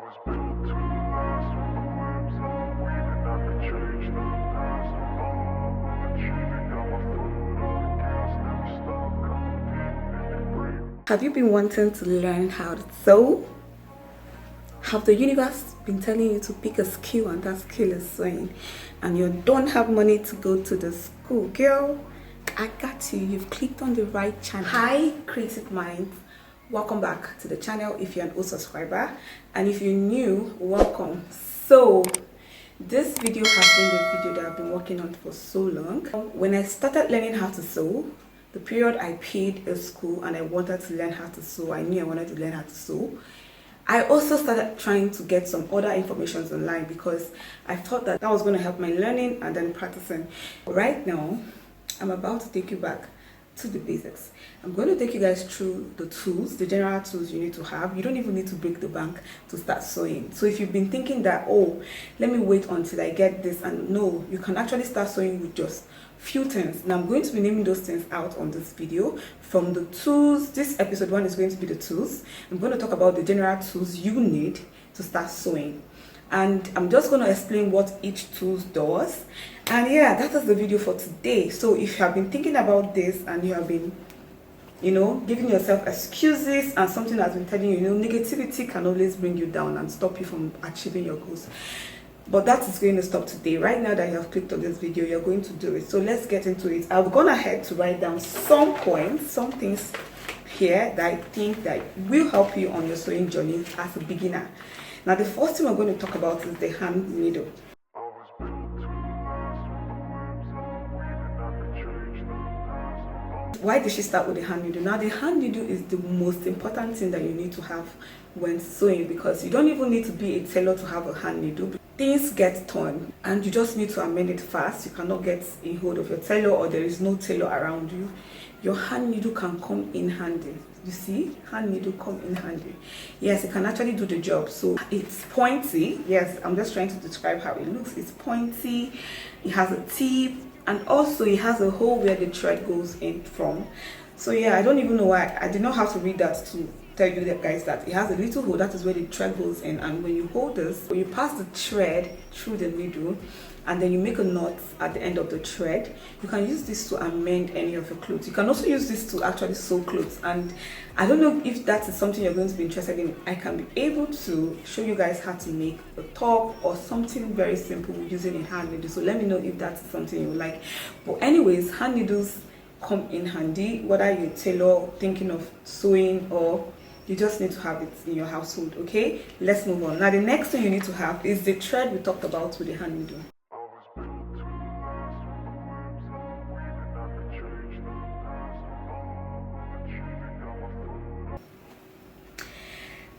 Have you been wanting to learn how to sew? Have the universe been telling you to pick a skill and that skill is sewing, and you don't have money to go to the school? Girl, I got you. You've clicked on the right channel. Hi creative minds, welcome back to the channel. If you're an old subscriber, and if you're new, welcome. So this video has been the video that I've been working on for so long. When I started learning how to sew, the period I paid a school and I wanted to learn how to sew, I knew I wanted to learn how to sew. I also started trying to get some other information online because I thought that was going to help my learning and then practicing. Right now, I'm about to take you back to the basics. I'm going to take you guys through the tools, the general tools you need to have. You don't even need to break the bank to start sewing. So if you've been thinking that, oh, let me wait until I get this, and no, you can actually start sewing with just few things. Now I'm going to be naming those things out on this video. From the tools, this episode 1 is going to be the tools. I'm going to talk about the general tools you need to start sewing, and I'm just going to explain what each tool does. And yeah, that is the video for today. So if you have been thinking about this and you have been, giving yourself excuses, and something has been telling you, negativity can always bring you down and stop you from achieving your goals, but that is going to stop today. Right now that you have clicked on this video, you're going to do it. So let's get into it. I've gone ahead to write down some points, some things here that I think that will help you on your sewing journey as a beginner. Now the first thing we're going to talk about is the hand needle. Why did she start with the hand needle? Now the hand needle is the most important thing that you need to have when sewing, because you don't even need to be a tailor to have a hand needle. Things get torn and you just need to amend it fast. You cannot get a hold of your tailor, or there is no tailor around you. Your hand needle can come in handy. You see, hand needle come in handy. Yes, it can actually do the job. So it's pointy. Yes, I'm just trying to describe how it looks. It's pointy, it has a tip, and also it has a hole where the thread goes in from. So yeah, I don't even know why I did not have to read that to tell you that, guys, that it has a little hole. That is where the thread goes in, and when you hold this, when you pass the thread through the needle and then you make a knot at the end of the thread, you can use this to amend any of your clothes. You can also use this to actually sew clothes, and I don't know if that is something you're going to be interested in. I can be able to show you guys how to make a top or something very simple using a hand needle. So let me know if that's something you like. But anyways, hand needles come in handy, whether you're a tailor thinking of sewing or you just need to have it in your household. Okay, let's move on. Now the next thing you need to have is the thread we talked about with the hand needle.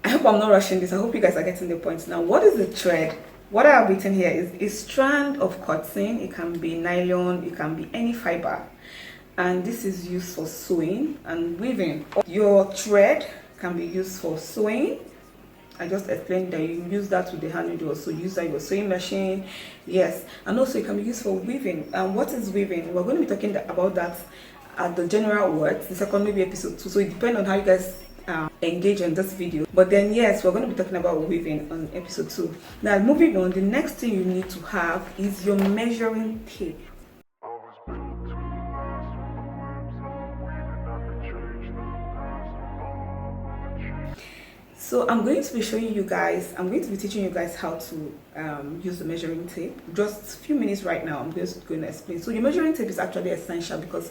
I hope I'm not rushing this. I hope you guys are getting the point. Now, what is the thread? What I have written here is a strand of cotton. It can be nylon, it can be any fiber, and this is used for sewing and weaving. Your thread can be used for sewing. I just explained that you use that with the hand needle, so use that with your sewing machine. Yes, and also it can be used for weaving. And what is weaving? We're going to be talking about that at the general words, the second maybe episode 2. So it depends on how you guys engage in this video. But then yes, we're going to be talking about weaving on episode 2. Now moving on, the next thing you need to have is your measuring tape. So I'm going to be showing you guys, I'm going to be teaching you guys how to use the measuring tape. Just a few minutes right now, I'm just going to explain. So your measuring tape is actually essential because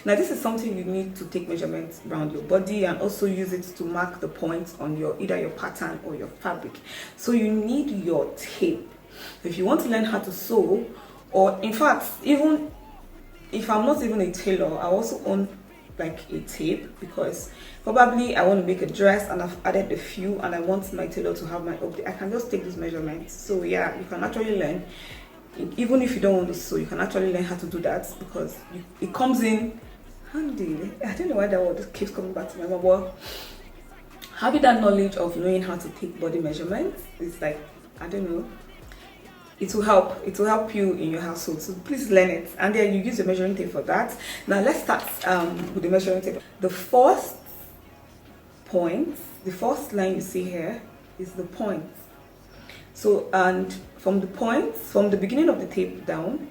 now this is something you need to take measurements around your body and also use it to mark the points on your either your pattern or your fabric. So you need your tape. If you want to learn how to sew, or in fact, even if I'm not even a tailor, I also own like a tape, because probably I want to make a dress and I've added a few and I want my tailor to have my update. I can just take these measurements. So yeah, you can actually learn, even if you don't want to sew, you can actually learn how to do that because it comes in handy. I don't know why that word keeps coming back to my mind, but having that knowledge of knowing how to take body measurements is like, I don't know, it will help you in your household. So please learn it, and then you use the measuring tape for that. Now let's start with the measuring tape. The first point, the first line you see here is the point. So, and from the points, from the beginning of the tape down,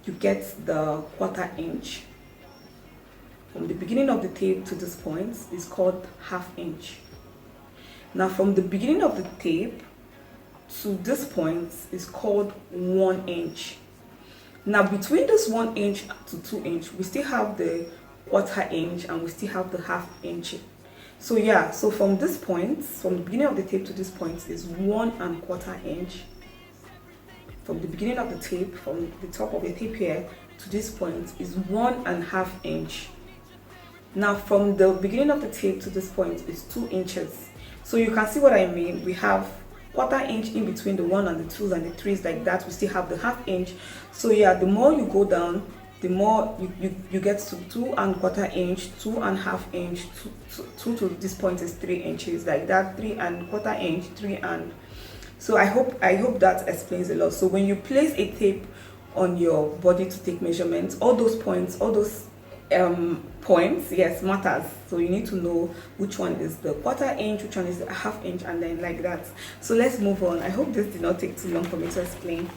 you get the 1/4 inch. From the beginning of the tape to this point is called 1/2 inch. Now from the beginning of the tape to this point is called 1 inch. Now between this 1 inch to 2 inch, we still have the 1/4 inch and we still have the 1/2 inch. So yeah, so from this point, from the beginning of the tape to this point is 1 1/4 inch. From the beginning of the tape, from the top of the tape here to this point is 1 1/2 inch. Now from the beginning of the tape to this point is 2 inches. So you can see what I mean. We have 1/4 inch in between the 1 and the 2s and the 3s like that. We still have the 1/2 inch. So yeah, the more you go down, the more you get to 2 1/4 inch, 2 1/2 inch, 2 to this point is 3 inches like that, 3 1/4 inch, 3 and. So I hope that explains a lot. So when you place a tape on your body to take measurements, all those points, points, yes, matters. So you need to know which one is the 1/4 inch, which one is the 1/2 inch, and then like that. So let's move on. I hope this did not take too long for me to explain.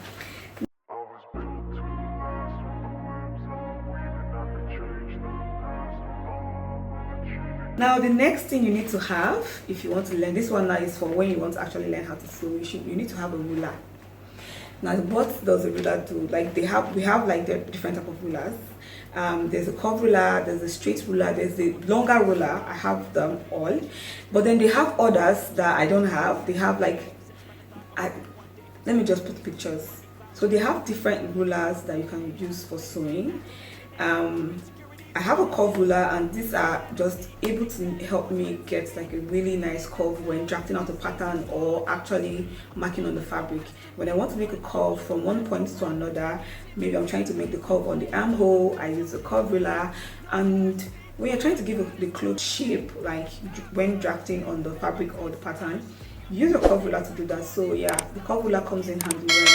Now the next thing you need to have, if you want to learn, this one now is for when you want to actually learn how to sew. You need to have a ruler. Now what does a ruler do? Like we have like the different type of rulers. There's a curve ruler, there's a straight ruler, there's the longer ruler. I have them all, but then they have others that I don't have. They have like, let me just put pictures. So they have different rulers that you can use for sewing. I have a curve ruler, and these are just able to help me get like a really nice curve when drafting out a pattern or actually marking on the fabric. When I want to make a curve from one point to another, maybe I'm trying to make the curve on the armhole, I use a curve ruler. And when you're trying to give the cloth shape, like when drafting on the fabric or the pattern, use a curve ruler to do that. So yeah, the curve ruler comes in handy when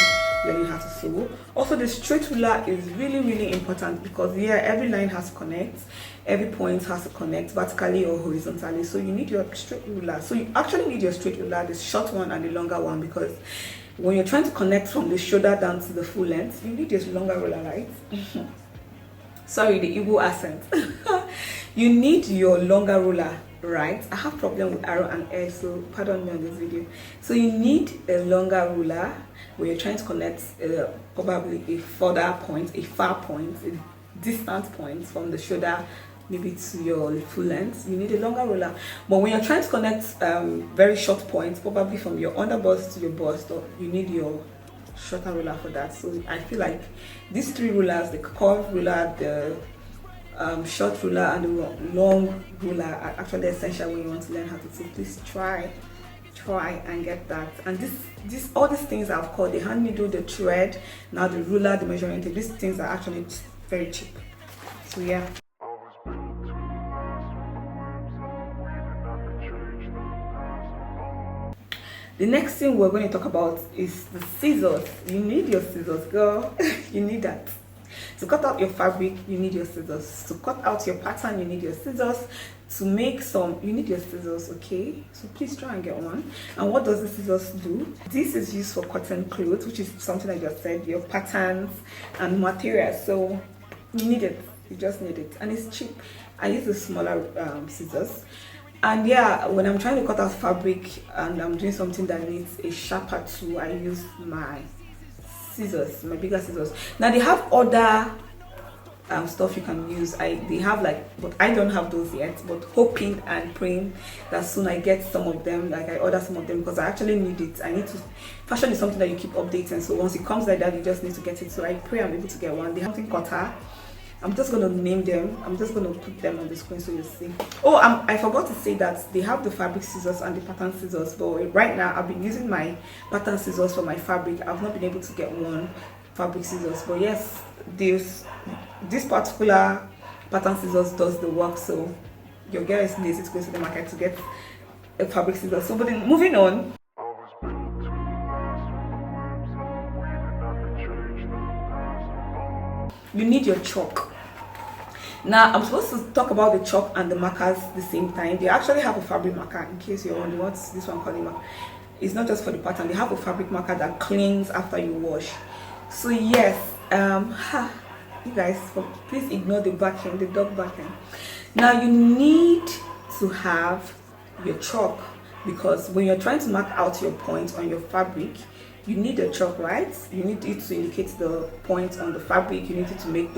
learning how to sew. Also, the straight ruler is really important because yeah, every line has to connect, every point has to connect vertically or horizontally. So you need your straight ruler. So you actually need your straight ruler, the short one and the longer one, because when you're trying to connect from the shoulder down to the full length, you need your longer ruler, right? Sorry, the Igbo accent. You need your longer ruler, right? I have problem with arrow and edge, so pardon me on this video. So you need a longer ruler when you're trying to connect probably a further point, a far point, a distant point from the shoulder maybe to your full length. You need a longer ruler. But when you're trying to connect very short points, probably from your underbust to your bust, you need your shorter ruler for that. So I feel like these three rulers, the curved ruler, the short ruler, and the long ruler, are actually essential when you want to learn how to sew. Please try and get that. And all these things I've called, the hand needle, the thread, now the ruler, the measuring tape, these things are actually very cheap. So yeah. The next thing we're going to talk about is the scissors. You need your scissors, girl. You need that. To cut out your fabric, you need your scissors. To cut out your pattern, you need your scissors. To make some, you need your scissors, okay? So please try and get one. And what does the scissors do? This is used for cutting clothes, which is something I just said, your patterns and materials. So you need it. You just need it. And it's cheap. I use the smaller scissors. And yeah, when I'm trying to cut out fabric and I'm doing something that needs a sharper tool, I use my scissors, my bigger scissors. Now they have other stuff you can use. They have like, but I don't have those yet, but hoping and praying that soon I get some of them. Like I order some of them because I actually need it. I need to, fashion is something that you keep updating, so once it comes like that, you just need to get it. So I pray I'm able to get one. They have something cutter. I'm just going to name them. I'm just going to put them on the screen so you see. Oh, I forgot to say that they have the fabric scissors and the pattern scissors, but right now I've been using my pattern scissors for my fabric. I've not been able to get one fabric scissors, but yes, this particular pattern scissors does the work. So your girl is lazy to go to the market to get a fabric scissors. So but then moving on. You need your chalk. Now I'm supposed to talk about the chalk and the markers at the same time. They actually have a fabric marker, in case you're wondering what's this one called. it's not just for the pattern. They have a fabric marker that cleans after you wash. So yes, you guys, please ignore the backing, the dog backing. Now you need to have your chalk, because when you're trying to mark out your point on your fabric, you need a chalk, right? You need it to indicate the point on the fabric. You need it to make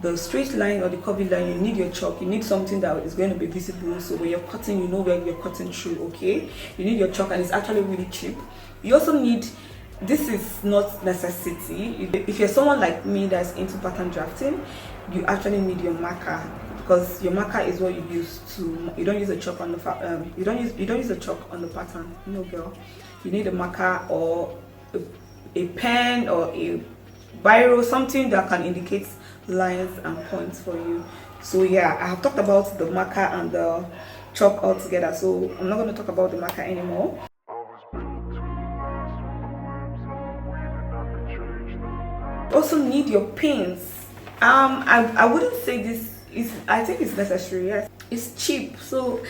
the straight line or the curvy line. You need your chalk. You need something that is going to be visible, so when you're cutting, you know where you're cutting through. Okay, you need your chalk, and it's actually really cheap. You also need, this is not necessity, if you're someone like me that's into pattern drafting, you actually need your marker, because your marker is what you use to, you don't use a chalk on the you don't use a chalk on the pattern. No girl, you need a marker or a pen or a biro, something that can indicate lines and points for you. So yeah, I have talked about the marker and the chalk all together, so I'm not going to talk about the marker anymore. Also need your pins. I wouldn't say this is, I think it's necessary. Yes, it's cheap, so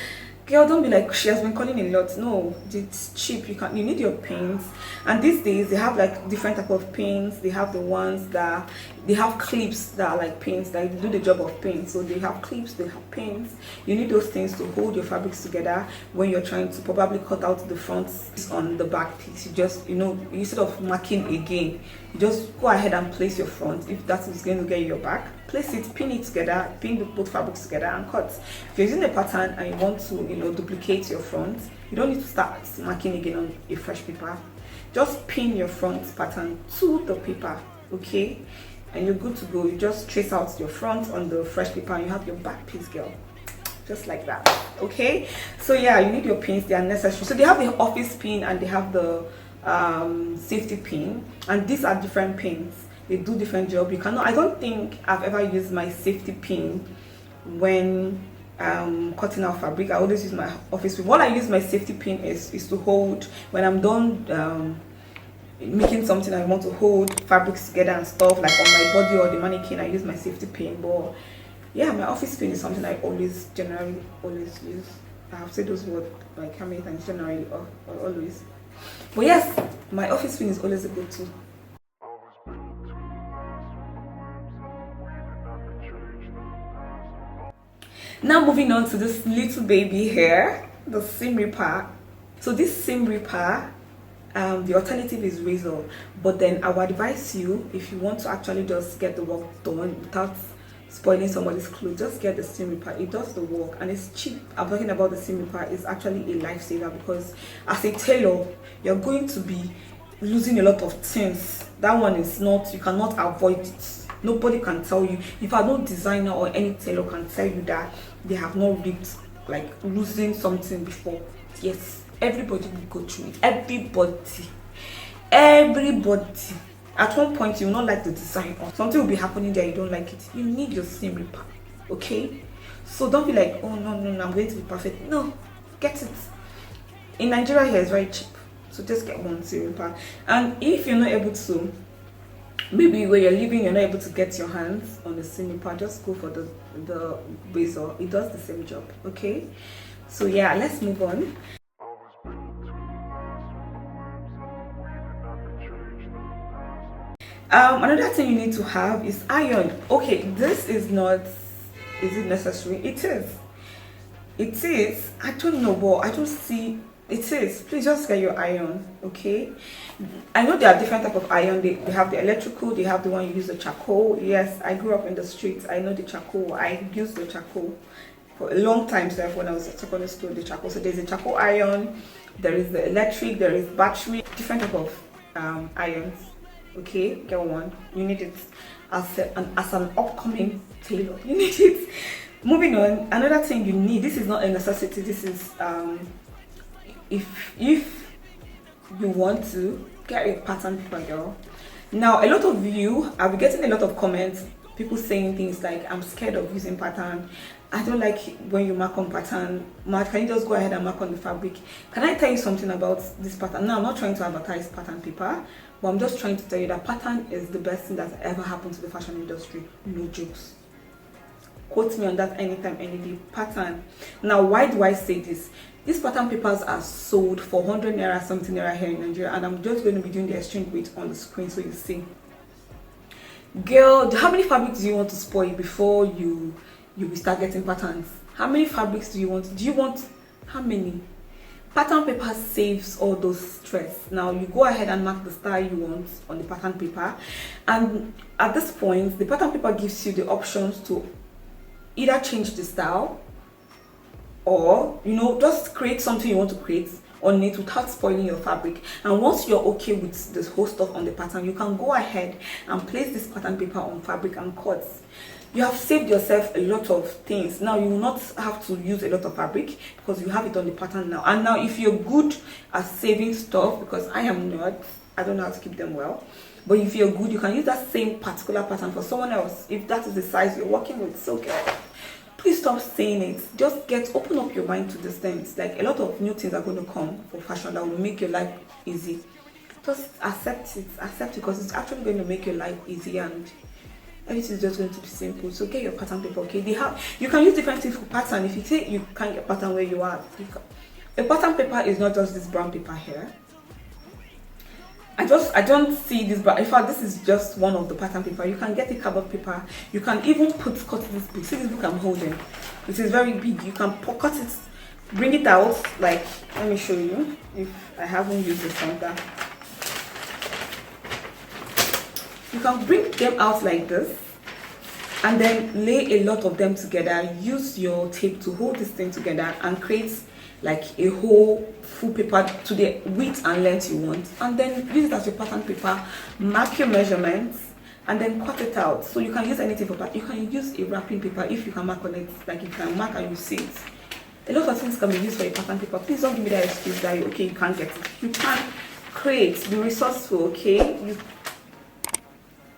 girl, don't be like, she has been calling a lot. No, it's cheap. You need your pins, and these days they have like different type of pins. They have the ones that they have clips that are like pins that do the job of pins. So they have clips, they have pins. You need those things to hold your fabrics together when you're trying to probably cut out the front on the back piece. You just, you know, instead of marking again, you just go ahead and place your front. If that is going to get your back, place it, pin it together, pin both fabrics together and cut. If you're using a pattern and you want to, you know, duplicate your front, you don't need to start marking again on a fresh paper. Just pin your front pattern to the paper, okay, and you're good to go. You just trace out your front on the fresh paper and you have your back piece, girl, just like that. Okay, so yeah, you need your pins. They are necessary. So they have the office pin and they have the safety pin, and these are different pins. They do different job. You cannot, I don't think I've ever used my safety pin when cutting out fabric. I always use my office pin. What I use my safety pin is to hold when I'm done making something. I want to hold fabrics together and stuff, like on my body or the mannequin. I use my safety pin. But yeah, my office pin is something I generally always use. I have said those words like how many times, generally or always. But yes, my office pin is always a good tool. Now moving on to this little baby here, the seam ripper. So this seam ripper, the alternative is razor, but then I would advise you, if you want to actually just get the work done without spoiling somebody's clothes, just get the seam ripper. It does the work and it's cheap. I'm talking about the seam ripper. Is actually a lifesaver, because as a tailor, you're going to be losing a lot of things. That one is not, you cannot avoid it. Nobody can tell you. In fact, no designer or any tailor can tell you that they have not ripped, like losing something before. Yes, everybody will go through it. Everybody. At one point, you will not like the design, or something will be happening there, you don't like it. You need your seam ripper, okay? So don't be like, oh no, I'm going to be perfect. No, get it. In Nigeria here, it's very cheap, so just get one seam ripper. And if you're not able to, maybe where you're living, you're not able to get your hands on the seam ripper, just go for the razor. It does the same job, okay? So yeah, let's move on. Another thing you need to have is iron. Okay, this is not, is it necessary? It is. I don't know, but I don't see it is. Please just get your iron, okay? I know there are different type of iron. They have the electrical, they have the one you use the charcoal. Yes, I grew up in the streets. I know the charcoal. I used the charcoal for a long time, so when I was at secondary school, the charcoal. So there's a charcoal iron, there is the electric, there is battery, different type of irons. Okay, get one. You need it as an upcoming tailor. You need it. Moving on, another thing you need. This is not a necessity. This is if you want to get a pattern paper, girl. Now, a lot of you, I'll be getting a lot of comments. People saying things like, "I'm scared of using pattern. I don't like when you mark on pattern. Can you just go ahead and mark on the fabric?" Can I tell you something about this pattern? Now, I'm not trying to advertise pattern paper, but I'm just trying to tell you that pattern is the best thing that's ever happened to the fashion industry. No jokes. Quote me on that anytime, any day. Pattern. Now, why do I say this? These pattern papers are sold for 100 naira something naira here in Nigeria, and I'm just going to be doing the exchange rate on the screen so you see. Girl, how many fabrics do you want to spoil before you will start getting patterns? How many fabrics do you want? How many? Pattern paper saves all those stress. Now you go ahead and mark the style you want on the pattern paper, and at this point the pattern paper gives you the options to either change the style or just create something you want to create on it without spoiling your fabric. And once you're okay with the whole stuff on the pattern, you can go ahead and place this pattern paper on fabric and cut. You have saved yourself a lot of things. Now you will not have to use a lot of fabric because you have it on the pattern now. And now if you're good at saving stuff, because I am not, I don't know how to keep them well, but if you're good, you can use that same particular pattern for someone else if that is the size you're working with. So girl, please stop saying it. Just open up your mind to these things. Like, a lot of new things are going to come for fashion that will make your life easy. Just accept it because it's actually going to make your life easy and everything is just going to be simple. So get your pattern paper, okay? You can use different things for pattern. If you say you can't get pattern where you are, a pattern paper is not just this brown paper here. I don't see this, but in fact this is just one of the pattern paper. You can get a cardboard paper. You can even cut this book. See this book I'm holding? It is very big. You can cut it, bring it out. Like, let me show you if I haven't used the folder. You can bring them out like this and then lay a lot of them together. Use your tape to hold this thing together and create like a whole full paper to the width and length you want, and then use it as your pattern paper. Mark your measurements and then cut it out. So you can use anything for that. You can use a wrapping paper if you can mark on it, like you can mark and you see it. A lot of things can be used for a pattern paper. Please don't give me that excuse that you can't get it. You can create, be resourceful, okay?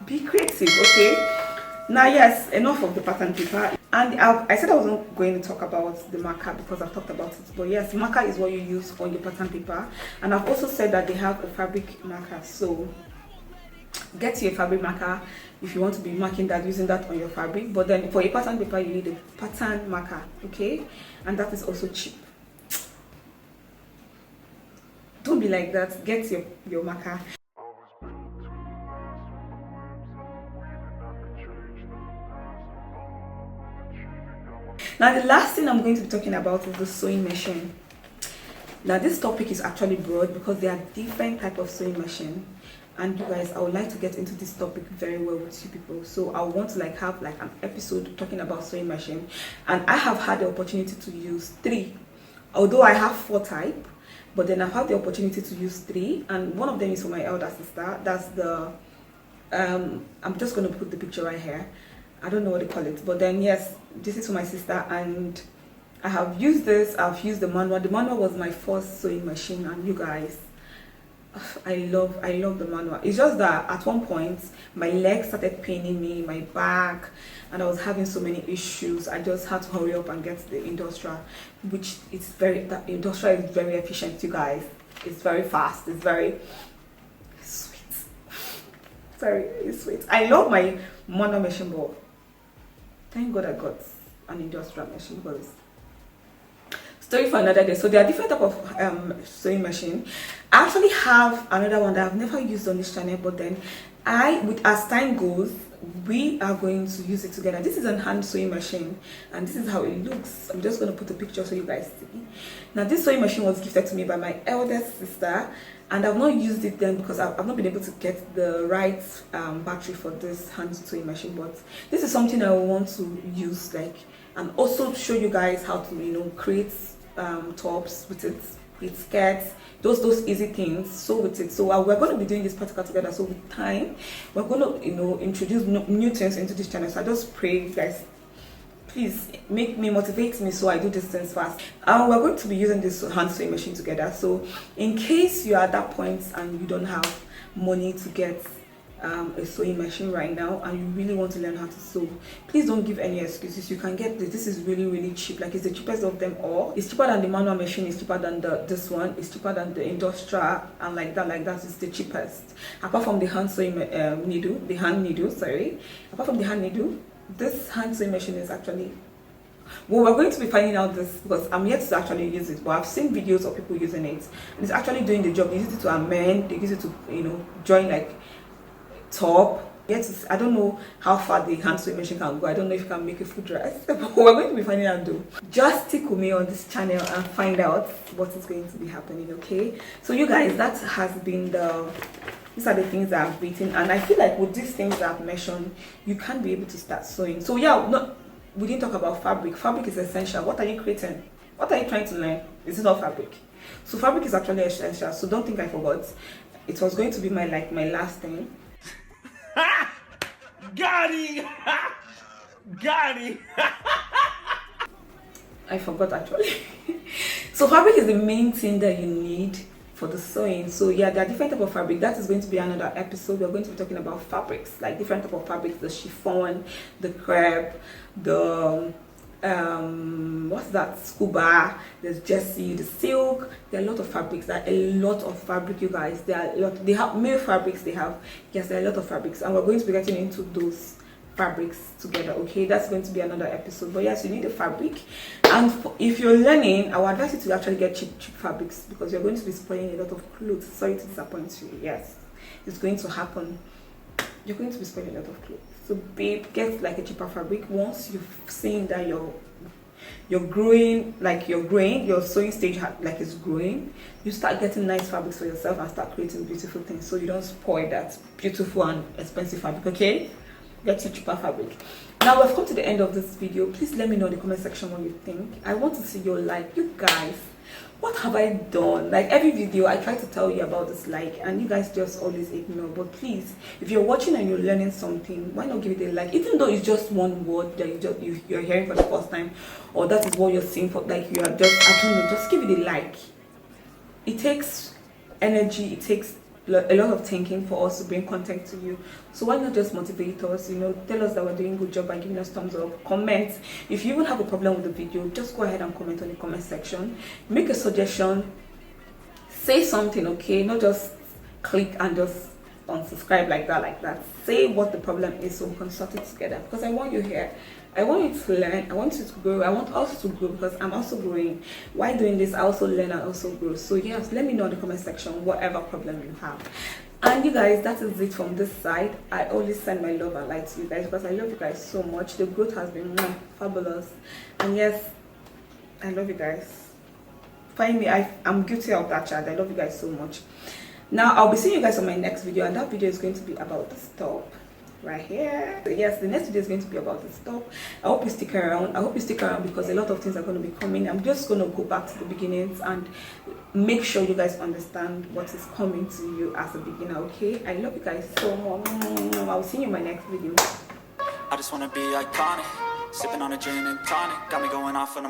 Be creative, okay? Now yes, enough of the pattern paper. And I said I wasn't going to talk about the marker because I've talked about it, but yes, marker is what you use on your pattern paper. And I've also said that they have a fabric marker, so get your fabric marker if you want to be marking that, using that on your fabric. But then for a pattern paper you need a pattern marker, okay? And that is also cheap. Don't be like that. Get your marker. Now the last thing I'm going to be talking about is the sewing machine. Now this topic is actually broad because there are different types of sewing machine, and you guys, I would like to get into this topic very well with you people. So I want to have an episode talking about sewing machine, and I have had the opportunity to use 3, although I have 4 types, but then I've had the opportunity to use 3, and one of them is for my elder sister. That's the I'm just going to put the picture right here. I don't know what they call it, but then yes, this is for my sister, and I have used this. I've used the manual. The manual was my first sewing machine, and you guys, I love the manual. It's just that at one point my legs started paining me, my back, and I was having so many issues. I just had to hurry up and get the industrial, which is the industrial is very efficient, you guys. It's very fast. It's very sweet. Very sweet. I love my manual machine, but thank God I got an industrial machine, because story for another day. So there are different type of sewing machine. I actually have another one that I've never used on this channel, but then as time goes, we are going to use it together. This is a hand sewing machine, and this is how it looks. I'm just going to put a picture so you guys see. Now this sewing machine was gifted to me by my eldest sister, and I've not used it then because I've not been able to get the right battery for this hand sewing machine. But this is something I want to use, and also show you guys how to create tops with it, with skirts, those easy things. So with it, so we're going to be doing this practical together. So with time, we're going to introduce new things into this channel. So I just pray you guys, please motivate me so I do these things fast. And we're going to be using this hand sewing machine together. So in case you are at that point and you don't have money to get a sewing machine right now, and you really want to learn how to sew, please don't give any excuses. You can get this is really cheap. It's the cheapest of them all. It's cheaper than the manual machine, it's cheaper than this one, it's cheaper than the industrial, and like that is the cheapest, apart from the hand sewing needle, apart from the hand needle. This hand sewing machine is actually Well, we're going to be finding out this because I'm yet to actually use it, but I've seen videos of people using it and it's actually doing the job. They use it to amend, they use it to, you know, join like top. Yes, I don't know how far the hand sewing machine can go. I don't know if you can make a full dress, but we're going to be finding out though. Just stick with me on this channel and find out what is going to be happening, okay? So you guys, that has been these are the things that I've written, and I feel like with these things that I've mentioned, you can't be able to start sewing. So yeah, we didn't talk about fabric. Fabric is essential. What are you creating? What are you trying to learn? Is it not fabric? So fabric is actually essential. So don't think I forgot. It was going to be my last thing. Got it! Got it! I forgot actually. So fabric is the main thing that you need for the sewing. So yeah, there are different type of fabric. That is going to be another episode. We're going to be talking about fabrics, like different type of fabrics: the chiffon, the crepe, the what's that, scuba, there's jersey, the silk. There are a lot of fabrics. There are a lot of fabric, you guys. There are a lot. They have male fabrics. They have, yes, there are a lot of fabrics, and we're going to be getting into those fabrics together, okay? That's going to be another episode. But yes, you need a fabric, and if you're learning, I would advise you to actually get cheap fabrics, because you're going to be spoiling a lot of clothes. Sorry to disappoint you. Yes, it's going to happen. You're going to be spending a lot of clothes. So babe, get like a cheaper fabric. Once you've seen that you're growing, like your sewing stage like is growing, you start getting nice fabrics for yourself and start creating beautiful things, so you don't spoil that beautiful and expensive fabric, okay? Get you cheaper fabric. Now we've come to the end of this video. Please let me know in the comment section what you think. I want to see your like. You guys, what have I done? Like every video I try to tell you about this like, and you guys just always ignore. But please, if you're watching and you're learning something, why not give it a like? Even though it's just one word that you're hearing for the first time, or that is what you're seeing for, like you are just, I don't know, just give it a like. It takes energy, it takes a lot of thinking for us to bring content to you. So why not just motivate us, you know, tell us that we're doing a good job by giving us thumbs up, comment. If you even have a problem with the video, just go ahead and comment on the comment section. Make a suggestion, say something, okay? Not just click and just unsubscribe like that. Say what the problem is so we can sort it together, because I want you here. I want you to learn, I want you to grow, I want us to grow, because I'm also growing. While doing this, I also learn and also grow. So yes, let me know in the comment section whatever problem you have. And you guys, that is it from this side. I always send my love and light to you guys, because I love you guys so much. The growth has been fabulous, and yes, I love you guys. Find me, I'm guilty of that, child. I love you guys so much. Now I'll be seeing you guys on my next video, and that video is going to be about the stop right here. So yes, the next video is going to be about the stop. I hope you stick around. I hope you stick around, because a lot of things are going to be coming. I'm just going to go back to the beginnings and make sure you guys understand what is coming to you as a beginner, okay? I love you guys so much. I'll see you in my next video. I just want to be iconic, sipping on a gin and tonic, got me going off on a